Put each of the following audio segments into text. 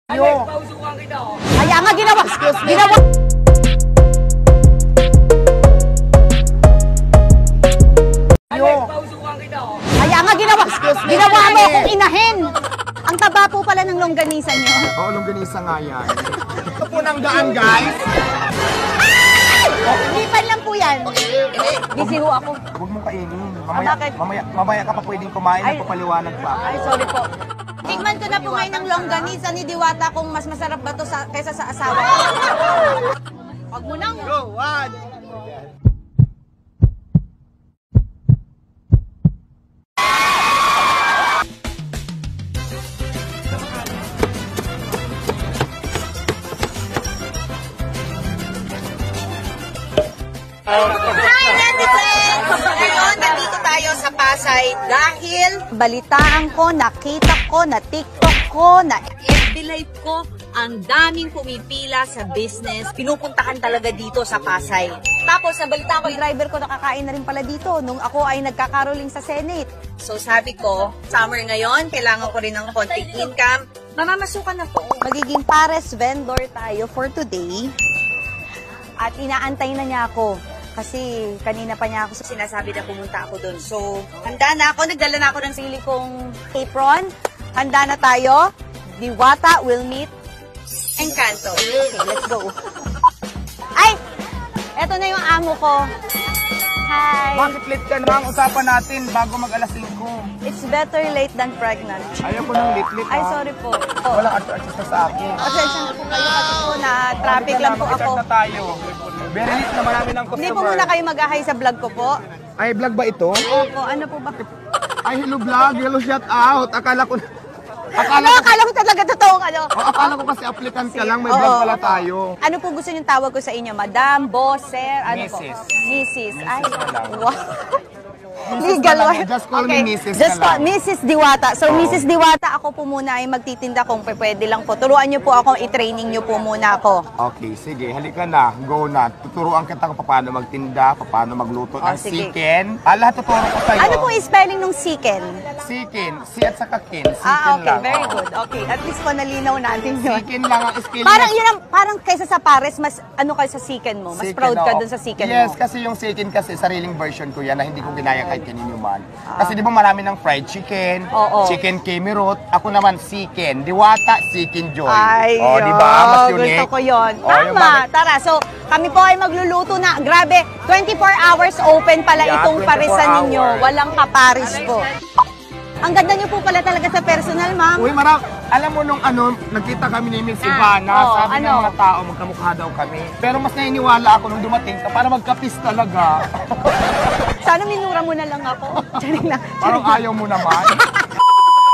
Yo. Kaya nga ginawa. Ginawa. Yo. Kaya nga ginawa. Ginawa mo akong inahin. Ang taba po pala ng longganisa nyo. Oo, longganisa nga yan. Ito po ng daan, guys. Lipan lang po yan. Busy ho ako. Huwag mong kainin. Bakit? Mamaya ka pa pwedeng kumain. Ay. Nagpapaliwanag pa ako. Ay, sorry po. Tikman ko na po ngayon ng longganisa ni Diwata kung mas masarap ba to kaysa sa asawa ko. Huwag mo nang. Go, one. Hi, netizens! Ngayon, nandito tayo sa Pasay dahil balitaan ko, nakita ko, na TikTok ko, na FB Live ko, ang daming pumipila sa business. Pinupuntahan talaga dito sa Pasay. Tapos, nabalitaan ko, yung driver ko nakakain na rin pala dito nung ako ay nagkakaroling sa Senate. So, sabi ko, summer ngayon, kailangan ko rin ng konting income. Mamamasukan na po. Magiging pares vendor tayo for today. At inaantay na niya ako. Kasi kanina pa niya ako sinasabi na pumunta ako doon. So, handa na ako. Nagdala na ako ng sili kong apron. Handa na tayo. Diwata will meet Encanto. Okay, let's go. Ay! Eto na yung amo ko. Hi! Bakit late ka na? Ang usapan natin bago mag-alas 5. It's better late than pregnant. Ayaw ko ng late-late, Ay, ha? sorry po. Walang artista sa akin. Pasensya na po kayo kasi po na traffic lang po ako. Na tayo. Very late na marami ng customer. Hindi po muna kayo mag-ahay sa vlog ko po. Ay, vlog ba ito? Opo, ano po ba? Ay, hello vlog. Hello shout out. Akala ko Akala ko talaga totoong ano. akala ko kasi applicant ka lang. May Oo. vlog pala tayo. Ano po gusto niyong tawag ko sa inyo? Madam, boss, sir, ano po? Mrs. Mrs. Ay, na lang. wow. Mrs. Legal na lang. way. Just call me Mrs. Just na call lang. Mrs. Diwata. So, Oo. Mrs. Diwata, ako po muna ay magtitinda kung pwede lang po. Turuan niyo po ako, i-training niyo po muna ako. Okay, sige. Halika na. Go na. Tuturuan kita kung paano magtinda, paano magluto ng sige. chicken. Lahat tuturo ko sa'yo. Ano po spelling ng chicken? Chicken. Si at saka kin. Chicken Okay, lang. very Oo. good. Okay, at least po nalinaw natin yun. Chicken lang ang skill. Parang yun ang, parang kaysa sa pares, mas ano kayo sa chicken mo? Mas Chicken, proud ka oo. dun sa chicken Yes, mo? kasi yung chicken kasi sariling version ko yan na hindi ko ginaya kahit kanino man. Kasi di ba marami ng fried chicken, Oo. chicken kemirot, ako naman chicken, Diwata, chicken joy. Ay, oh, di ba? Mas unique. gusto ko yun. Oh, yung Tama, tara. So, kami po ay magluluto na. Grabe, 24 hours open pala Yeah, itong 24 parisan ninyo. hours. Walang kaparis po. Ang ganda niyo po pala talaga sa personal, ma'am. Uy, alam mo nung nagkita kami ni Miss Ivana, oo, sabi ng mga tao, magkamukha daw kami. Pero mas naniniwala ako nung dumating ka, para magkapis talaga. Sana minura mo na lang ako. Charing lang. Parang ayaw mo naman.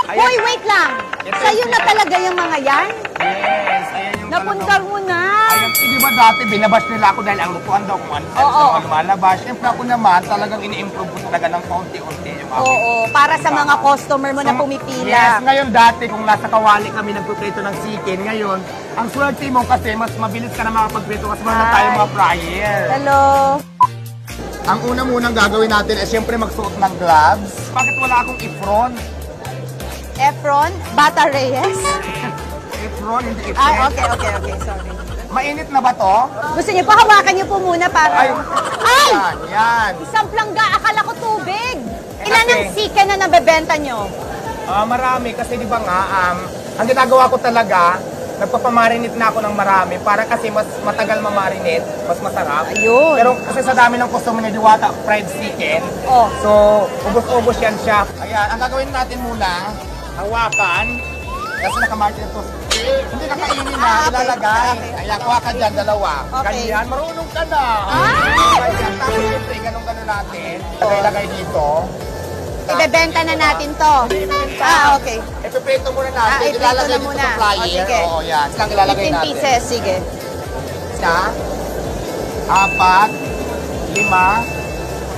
Hoy, wait lang. Ito Sa'yo yung na talaga yung mga yan? Yes, ayan yung Napundar mo na. Ayan, di ba dati binabash nila ako dahil ang lutuan daw kung ano Oo. ang lumalabas. Siyempre ako naman, talagang ini-improve ko talaga ng kaunti-unti yung aking Oo, para sa mga customer mo na pumipila. Yes, ngayon dati kung nasa kawali kami nagpiprito ng chicken, ngayon, ang swerte mo kasi mas mabilis ka na makapagprito kasi meron Hi. tayo mga fryer. Hello. Ang una munang gagawin natin ay siyempre magsuot ng gloves. Bakit wala akong ifron? Efron, Bata Reyes. Ifron, hindi ifron. Ah, okay, sorry. Mainit na ba to? Gusto niyo pa hawakan niyo po muna para... Ay! Ay! Yan. Isang plangga, akala ko tubig. Ilan kasi- ang chicken na nabebenta niyo? Marami kasi di ba nga, ang ginagawa ko talaga, nagpapamarinate na ako ng marami para kasi mas matagal mamarinate, mas masarap. Ayun. Pero kasi sa dami ng customer ni Diwata, fried chicken, Oh. so ubos-ubos yan siya. Ayan, ang gagawin natin muna, hawakan, kasi nakamarket ito. Hindi nakainin na, okay. ilalagay. Okay. Ayan, kuha ka dyan, dalawa. Okay. Ganyan, marunong ka na. Ay! Ayan, tapos ito, ganun-ganun natin. Lagay dito. Ibebenta na natin to. Okay. Ipiprito muna natin. Iprito Ilalagay na dito muna. sa flyer. O, sige. Oo, yan. Lang ilalagay 15 natin. pieces, sige. Isa, 4, 5,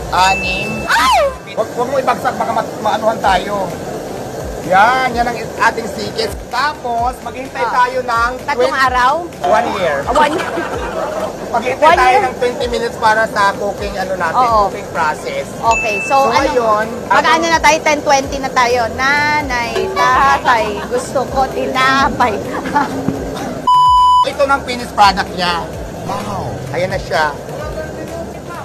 6. Ay! Huwag mo ibagsak, baka maanuhan tayo. Yan ang ating sikit. Tapos, maghintay tayo ng 3 araw? 1 year. 1 year. Maghintay 1 tayo year? ng 20 minutes para sa cooking natin, Oo. cooking process. Okay, so ano? Ngayon, Mag-ano na tayo, 10:20 na tayo. Nanay, tatay, gusto ko tinapay. ito ng finished product niya. Wow. Ayan na siya.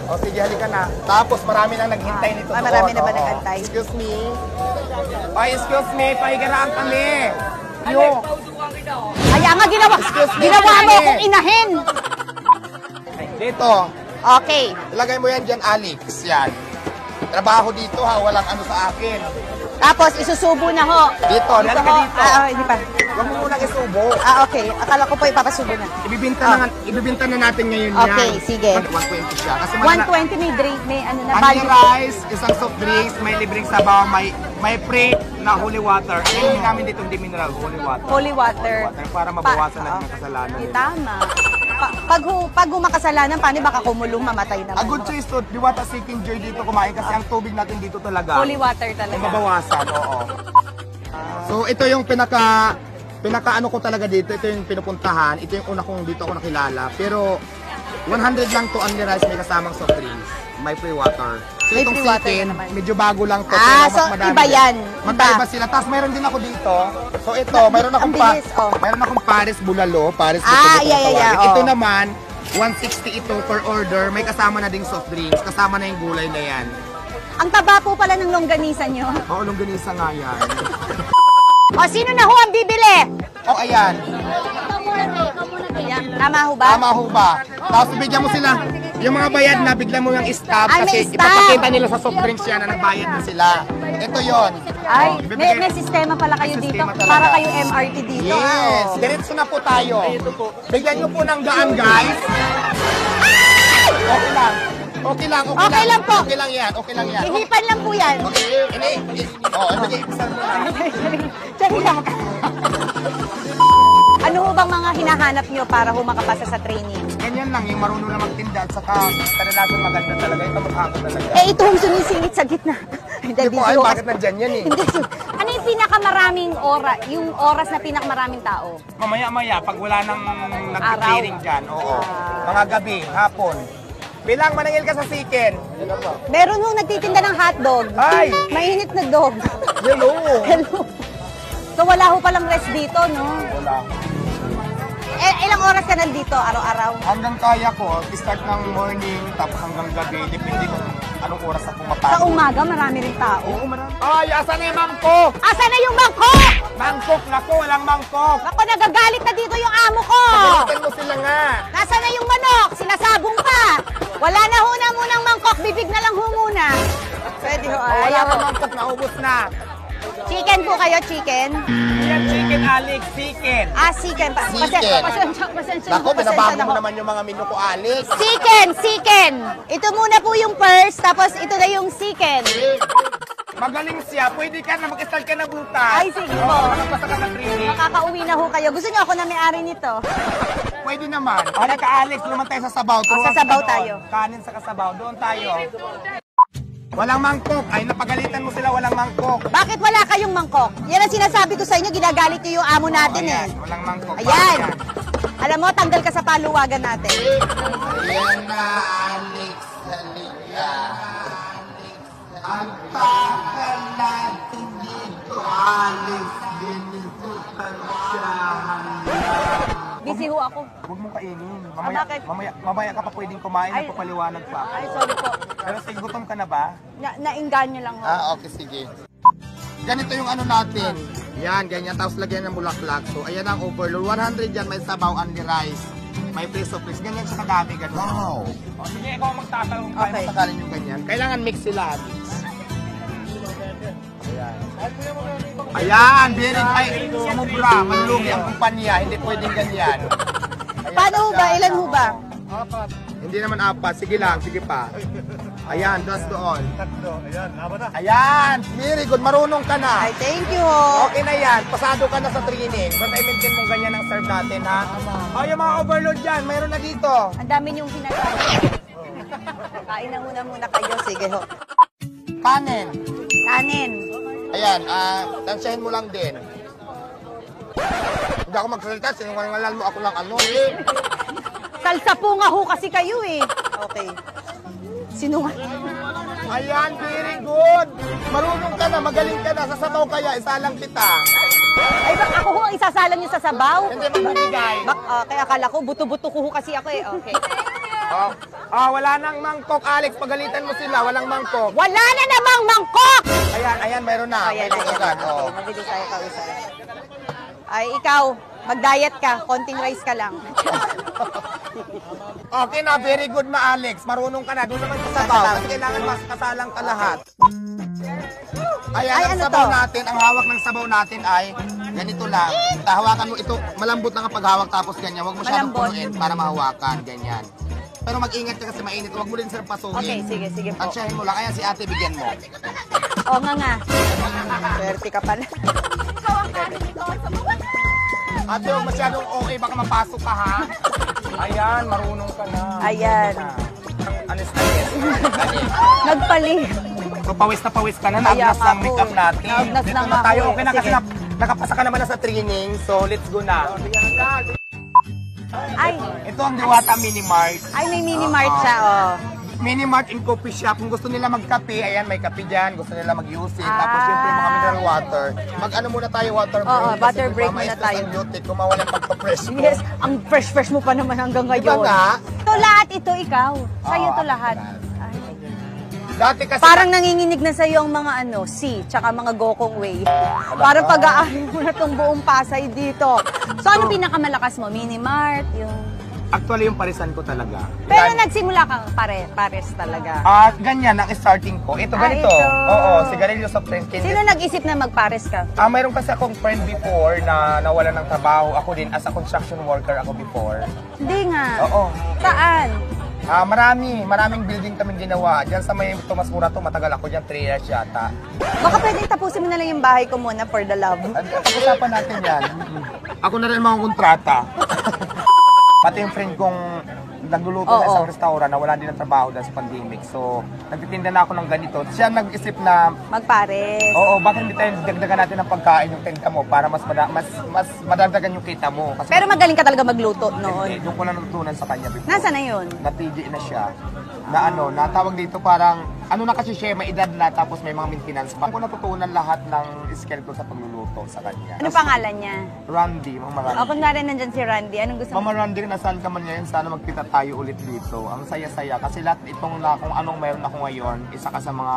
O sige, halika na. Tapos marami nang naghintay nito doon. Marami na ba Oo. naghintay? Excuse me. Excuse me, pahigaraan kami. Yo. Kaya nga Excuse me, ginawa mo Ate. akong inahin. Dito. Okay. Ilagay mo yan dyan, Alex. Yan. Trabaho dito ha, walang ano sa akin. Tapos isusubo na ho. Dito, Gusto halika ko- dito. hindi pa. Huwag mo munang isubo. Okay. Akala ko po ipapasubo na. Ibibinta na natin ngayon Okay, yan. sige. 120 siya. Kasi 120 may drink, may ano na, Only value. rice, isang soft drinks, may libreng sabaw, may free na holy water. Hindi namin dito hindi mineral, holy water. Holy water. Para mabawasan natin ang kasalanan Eh, nila. tama. Pag humakasalanan, paano baka kumulong mamatay naman? A good choice to, diwata seeking joy dito kumain kasi ang tubig natin dito talaga. Holy water Ay talaga. mabawasan, oo. So ito yung pinaka ano ko talaga dito, ito yung pinupuntahan, ito yung una kong dito ako nakilala. Pero 100 lang to only rice, may kasamang soft drinks, may free water. So May itong free water chicken, na naman. medyo bago lang to. Ah, pero mas so madami iba din. yan. Magkaiba sila. Tapos meron din ako dito. So ito, meron akong Ang bilis, oh. meron akong Paris Bulalo, Paris Ah, Bulalo yeah, tawagin. oh. Ito naman 160 ito per order. May kasama na ding soft drinks. Kasama na yung gulay na yan. Ang taba po pala ng longganisa nyo. Oo, longganisa nga yan. O, sino na ho ang bibili? Oh, ayan. Yan. Tama ho ba? Tama ho ba? Tapos bigyan mo sila. Yung mga bayad na, bigyan mo yung stop. Ay, may Kasi stop. ipapakita nila sa soft drinks yan na nagbayad na sila. Ito yon. Ay, Oh, may sistema pala kayo May dito. sistema talaga. Para kayo MRT dito. Yes. ah, oh. Diretso na po tayo. Bigyan nyo po ng gaan, guys. Okay lang. Okay lang, okay, Okay lang po. Okay lang yan, okay lang yan. Ihipan lang po yan. Okay, ibigay mo na. Sorry lang. Ano ho bang mga hinahanap nyo para ho makapasa sa training? Ganyan lang, yung marunong na magtinda at saka kadalasan maganda talaga. Ito mukha ko talaga. Eh, ito hong sumisingit sa gitna. Hindi, Hindi po, ay video bakit kasi- nandyan yan eh? Hindi. Ano yung pinakamaraming oras, yung oras na pinakamaraming tao? Mamaya-maya, pag wala nang nag-clearing dyan, oo. Mga gabi, hapon. Bilang maningil ka sa chicken. Meron hong nagtitinda ng hotdog. Ay! Mainit na dog. Hello! Hello. So wala ho palang rest dito, no? Wala. Eh, ilang oras ka nandito araw-araw? Hanggang kaya ko, start ng morning, tapos hanggang gabi, depende kung anong oras ako Sa mapagod. umaga, maraming tao. Oo, marami. Ay, asan na yung mangkok? Asa na yung mangkok? Mangkok, naku, walang mangkok. Ako, nagagalit na dito yung amo ko. Pagalitan mo sila nga. Nasa na yung manok? Sinasabong pa. Wala na ho na munang mangkok. Bibig na lang ho muna. Pwede ho. Oh, wala Ayaw na ko. mangkok, naubos na. Chicken po kayo, chicken? Yan, chicken, Alex, chicken. Ah, chicken. Chicken. Pasensya Naku, pasensya binabago na mo ho. naman yung mga menu ko, Alex. Chicken. Ito muna po yung first, tapos ito na yung chicken. Magaling siya. Pwede ka na, mag-start ka na butas. Ay, sige po. Oo, nagpasa ka ng training. Makakauwi na ho kayo. Gusto niyo ako na may-ari nito? Pwede naman. Halika, Alex, naman tayo sa sabaw. Turuan sa sabaw kita doon. tayo. Kanin sa kasabaw. Doon tayo. Walang mangkok. Ay, napagalitan mo sila, walang mangkok. Bakit wala kayong mangkok? Yan ang sinasabi ko sa inyo, ginagalit niyo yung amo natin eh. Ayan, walang mangkok. Ayan. Bakit yan? Alam mo, tanggal ka sa paluwagan natin. Ayan na, Alex. Halika. Ang takal natin dito, Alex. Binisutan siya. Busy ho ako. Huwag mong kainin. bakit? Mamaya ka pa pwedeng kumain. Ay. Nagpapaliwanag pa. Ay, sorry po. Pero sige, gutom ka na ba? Nainganyo lang ho. Okay, sige. Ganito yung ano natin. Yan, ganyan. Tapos lagyan ng bulaklak. So, ayan ang overload. 100 yan. May sabaw and rice. May piece of fish. Ganyan siya kadami. Ganun. Wow. O, sige, ikaw magtatanong kung Okay. kaya sakalin yung ganyan. Kailangan mix sila. Ayan, very high. Sumubra. Manlugi ang kumpanya. Hindi pwedeng ganyan. Ayan, Paano ho ba? Ilan ho ba? Hindi naman apat. Sige lang. Sige pa. Ayan, just doon. Ayan, haba na. Ayan, very good. Marunong ka na. Ay, thank you ho. Okay na yan. Pasado ka na sa training. Basta i-maintain mo ganyan ang serve natin, ha? O, yung mga overload dyan, mayroon na dito. Ang dami niyong sinasabi. Kain na muna kayo. Sige ho. Kanin. Kanin. Ayan, tansyahin mo lang din. Hindi ako magsalita, sinungalingalan mo ako lang ano. Salsa po nga ho kasi kayo eh. Okay. Ayan, very good. Marunong ka na, magaling ka na. Sasabaw kaya, isalang kita. Ay, ako ho ang isasalan niyo sa sabaw? Hindi magbibigay. Okay, akala ko, buto-buto ko ho kasi ako eh. Okay. Wala nang mangkok, Alex. Pagalitan mo sila, walang mangkok. Wala na namang mangkok! Ayan, mayroon na. Ayan, Mayroon agad. Oh. Mabilis tayo kausap. Ay, ikaw, mag-diet ka. Konting rice ka lang. Okay na, very good na, Alex. Marunong ka na. Doon naman sa sabaw. Kasi kailangan mas kasalang ka lahat. Ayan, Ay, ang ano sabaw to? natin, ang hawak ng sabaw natin ay ganito lang. Hawakan mo ito, malambot lang ang paghawak tapos ganyan. Huwag mo masyadong Malambot. punuin para mahawakan, ganyan. Pero mag-ingat ka kasi mainit. Huwag mo rin sir pasuhin. Okay, sige po. Tansyahin mo lang. Kaya si ate, bigyan mo. Oo nga. Swerte ka pala. Ate, huwag masyadong okay. Baka mapasok ka, ha? Ayan, marunong ka na. Ayan. Honest na yan. Nagpaling. So, pawis na pawis ka na. Kaya Naagnas nga ng po makeup eh. natin. Naagnas Dito lang na ako tayo. eh. Okay na kasi Sige. nakapasa ka naman na sa training. So, let's go na. Ay, Ito ang Diwata Mini Mart. may mini mart siya, oh. Mini Mart in coffee shop. Kung gusto nila magkape, ayan, may kape dyan. Gusto nila mag-use it. Tapos, Ah. syempre, mga mineral water. Mag-ano muna tayo, water break. Oo, Kasi water kung break ma-stress muna tayo. ang beauty, kung mawala ang pagpa-fresh mo. Yes, ang fresh mo pa naman hanggang ngayon. Diba nga? Ito lahat, ito ikaw. Sa'yo Oo, to lahat. lahat. Ay. Dati kasi, Parang nanginginig na sa'yo ang mga C, tsaka mga Gokong Way. Parang pag-aari mo na itong buong Pasay dito. So, ano pinakamalakas mo? Minimart? Yung... actually, yung parisan ko talaga. Pero nagsimula kang pares talaga. Ganyan ang starting ko. Ito, ganito. ito. Oo, sigarilyo sa Prince Candy. Sino nag-isip na magpares ka? Mayroon kasi akong friend before na nawala ng trabaho. Ako din, as a construction worker ako before. Hindi nga. Oo. Saan? Maraming building kami ginawa. Diyan sa may Tomas Murato, matagal ako diyan, 3 years yata. Baka pwede tapusin mo na lang yung bahay ko muna for the love. Pag-usapan natin yan. Ako na rin mga kontrata. Pati yung friend kong nagluluto sa isang restaurant na wala din ng trabaho dahil sa pandemic. So, nagtitinda na ako ng ganito. Siya nag-isip na, Magpares. oo, bakit hindi tayo dagdagan natin ng pagkain yung tinda mo para mas madagdagan yung kita mo. Kasi Pero magaling ka talaga magluto hindi, noon. doon ko lang natutunan sa kanya before. Nasaan na yun? Na-TJ na siya. Na natawag dito parang, ano na kasi siya, may edad na, tapos may mga maintenance pa. Ako natutunan lahat ng skill ko sa pagluluto sa kanya. Ano pangalan niya? Randy, Mama Randy. O, kunwari nandyan si Randy. Anong gusto mo? Mama Randy, nasaan ka man ngayon, sana magkita tayo ulit dito. Ang saya-saya, kasi lahat itong kung anong mayroon ako ngayon, isa ka sa mga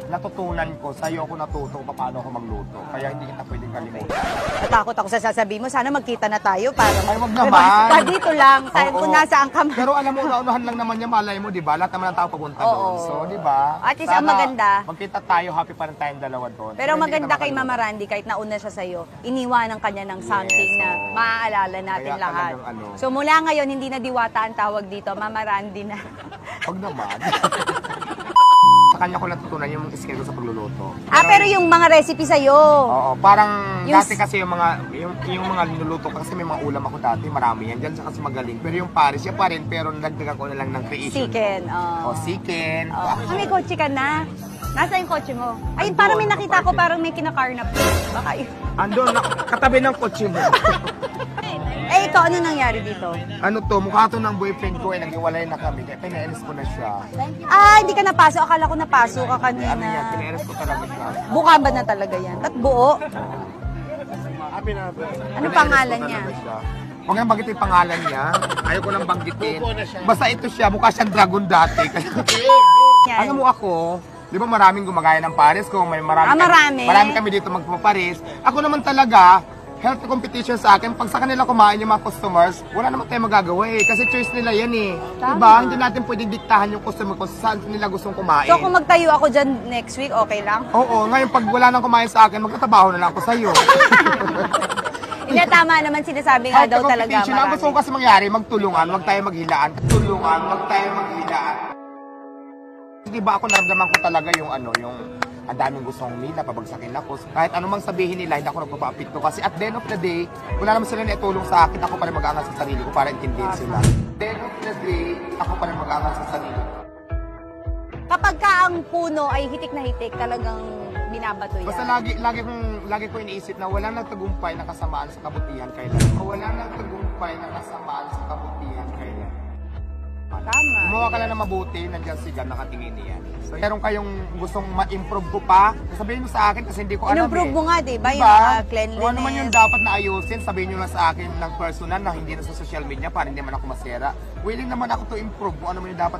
natutunan ko, sa'yo ako natuto kung paano ako magluto. Kaya hindi kita pwedeng kalimutan. Natakot ako sa sasabihin mo. Sana magkita na tayo para Ay, wag naman. Dito lang. Oo. Kung nasaan ka man. Pero alam mo, naunahan lang naman niya, malay mo, di ba? Lahat naman ng tao papunta Oo. doon. So, di ba? At least ang maganda. Magkita tayo, happy pa rin tayong dalawa doon. Pero hindi maganda kita kay Mama makalimutan. Randy, kahit nauna siya sa'yo, iniwanan kanya ng something Yes, na oo. maaalala natin Kaya lahat. talagang ano. So mula ngayon, hindi na Diwata ang tawag dito, Mama Randy na. Huwag naman. Sa kanya ko natutunan yung skill ko sa pagluluto. Pero yung mga recipe sa'yo. Oo, parang Yung dati kasi yung mga niluluto ko kasi may mga ulam ako dati, marami yan. Diyan siya kasi magaling. Pero yung Paris, siya pa rin, pero nagdagan ko na lang ng creation. Chicken. O, chicken. May kotse ka na. Nasa yung kotse mo? Ayun, parang may nakita ko, parang may kinakarnap. Baka yun. Andun, katabi ng kotse mo. Eh, ikaw, ano nangyari dito? Ano to, mukha to ng boyfriend ko, nag-iwalay na kami. Kaya pinainis ko na siya. Hindi ka napasok. Akala ko napasok ka kanina. Ano yan, pinainis ko talaga siya. Bukaba na talaga yan. At buo. Ano pangalan niya? Huwag nang banggitin yung pangalan niya. Ayaw ko nang banggitin. Basta ito siya, mukha siyang dragon dati. Yan. Alam mo ako, di ba maraming gumagaya ng pares ko? Marami. Marami kami dito magpapares. Ako naman talaga, healthy competition sa akin. Pag sa kanila kumain yung mga customers, wala naman tayo magagawa eh. Kasi choice nila yan eh. Tama. Diba? Hindi natin pwedeng diktahan yung customer kung saan nila gustong kumain. So kung magtayo ako dyan next week, okay lang? Oo, ngayon pag wala nang kumain sa akin, magtatrabaho na lang ako sa'yo. Hindi, tama naman sinasabi nga daw talaga competition, ang gusto ko marami. kasi mangyari, magtulungan, wag tayo maghilaan. Tulungan, wag tayo maghilaan. Di ba ako naramdaman ko talaga yung ang daming gustong humila, pabagsakin ako. Kahit anumang sabihin nila, hindi ako nagpapaapekto. Kasi at the end of the day, wala naman sila naitulong sa akin, ako pa rin mag-aangat sa sarili ko para intindihin sila. At the end of the day, ako pa rin mag-aangat sa sarili ko. Kapag ka ang puno ay hitik na hitik, talagang binabato yan. Basta lagi ko iniisip na walang nagtagumpay na kasamaan sa kabutihan kailan. Walang nagtagumpay na kasamaan sa kabutihan kailan. Tama. Gumawa ka lang na mabuti, nandiyan si God nakatingin niyan. So, meron kayong gustong ma-improve ko pa, sabihin mo sa akin kasi hindi ko alam In-improve eh. mo nga, di ba? Yung Diba? mga cleanliness. Kung ano man yung dapat na ayusin, sabihin nyo lang sa akin ng personal na hindi na sa social media para hindi man ako masira. Willing naman ako to improve kung ano man yung dapat